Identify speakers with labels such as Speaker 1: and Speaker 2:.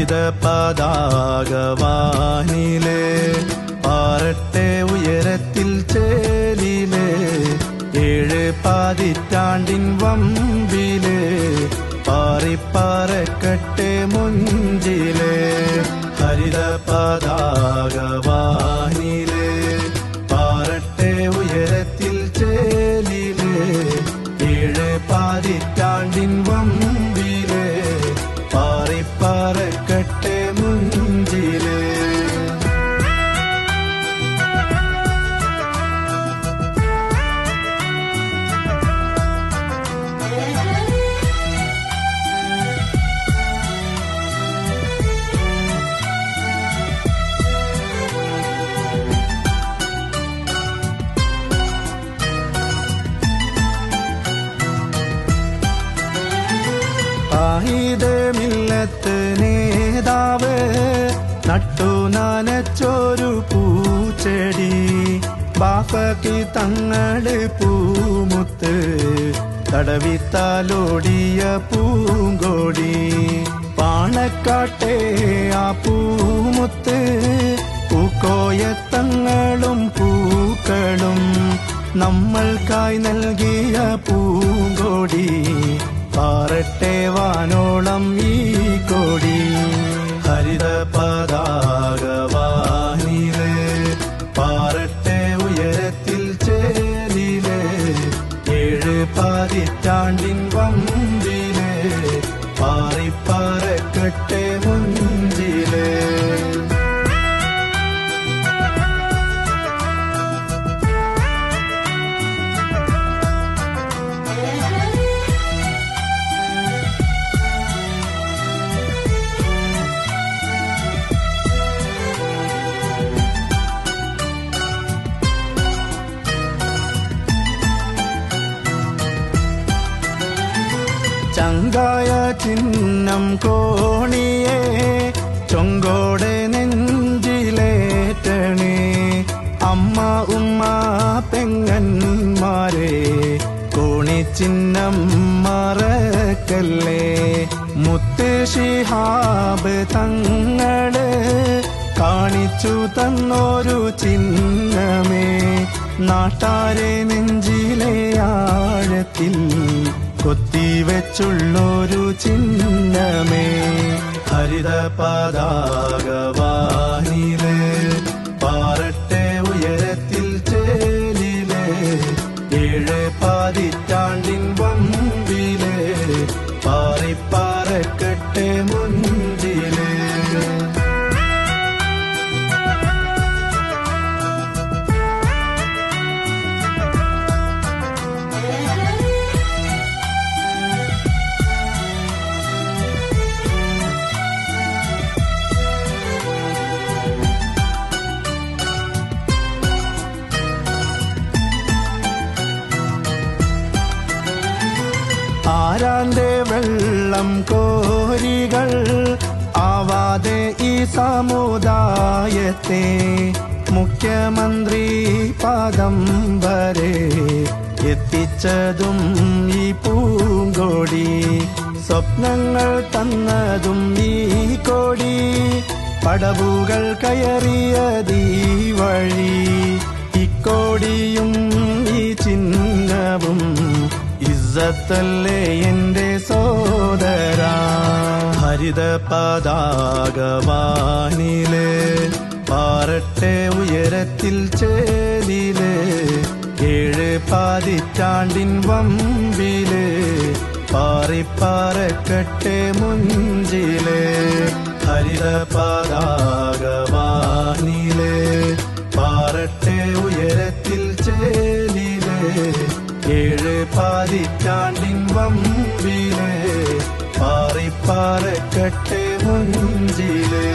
Speaker 1: ഹരിത പതാകവാനിലെ പാറട്ടെ ഉയരത്തിൽ ചേലിലെ 7 പതിറ്റാണ്ടിൻ വമ്പിലെ പാറിപ്പാറക്കട്ടെ മുഞ്ചിലെ ഹരിത പതാകവാനിലെ പാറട്ടെ ഉയരത്തിൽ ചേലിലെ 7 പതിറ്റാണ്ടിൻ വമ്പിലെ പാറിപ്പാറക്കട്ടെ മുഞ്ചിലെ മില്ലത്ത് നേതാവ് നട്ടു നനച്ചൊരു പൂച്ചെടി ബാപ്പയ്ക്ക് തങ്ങള് പൂമുത്ത് തടവിത്താലോടിയ പൂങ്കോടി പാണക്കാട്ടെ ആ പൂമുത്ത് പൂക്കോയത്തങ്ങളും പൂക്കളും നമ്മൾക്കായി നൽകിയ പൂങ്കോടി പാറട്ടെ വാനോളം ഈ കോടി ഹരിത പതാകവാനിലെ പാറട്ടെ ഉയരത്തിൽ ചേലിലെ 7 പതിറ്റാണ്ടിൻ വമ്പിലെ പാറിപ്പാറക്കട്ടെ മുഞ്ചിലെ ചങ്കായ ചിഹ്നം കോണിയെ ചൊങ്കോടെ നെഞ്ചിലേറ്റണേ അമ്മ ഉമ്മ പെങ്ങന്മാരെ കോണിച്ചിഹ്നം മറക്കല്ലേ മുത്ത് ശിഹാബ് തങ്ങള് കാണിച്ചു തന്നൊരു ചിഹ്നമേ നാട്ടാരെ നെഞ്ചിലെ ആഴത്തിൽ കൊത്തിവെച്ചുള്ളൊരു ചിഹ്നമേ ഹരിത പതാകവാനിലെ പാറട്ടെ ഉയരത്തിൽ ചേലിലെ 7 പതിറ്റാണ്ടിൻ വമ്പിലെ പാറിപ്പാറക്കട്ടെ മുഞ്ചിലെ ആരാന്റെ വെള്ളം കോരികൾ ആവാതെ ഈ സമുദായത്തെ മുഖ്യമന്ത്രി പദം വരെ എത്തിച്ചതും ഈ പൂങ്കോടി സ്വപ്നങ്ങൾ തന്നതും ഈ കോടി പടവുകൾ കയറിയതീ വഴി ഇക്കോടിയും ഈ ചിഹ്നവും ഇസ്സത്തല്ലേ എന്റെ സോദരാ ഹരിത പതാകവാനിലെ പാറട്ടെ ഉയരത്തിൽ ചേലിലെ 7 പതിറ്റാണ്ടിൻ വമ്പിലെ പാറിപ്പാറക്കട്ടെ മുഞ്ചിലെ ഹരിത പതാകവാനിലെ പാറട്ടെ ഉയരത്തിൽ ചേലിലെ 7 പതിറ്റാണ്ടിൻ വമ്പിലെ പാറിപ്പാറക്കട്ടെ മുഞ്ചിലെ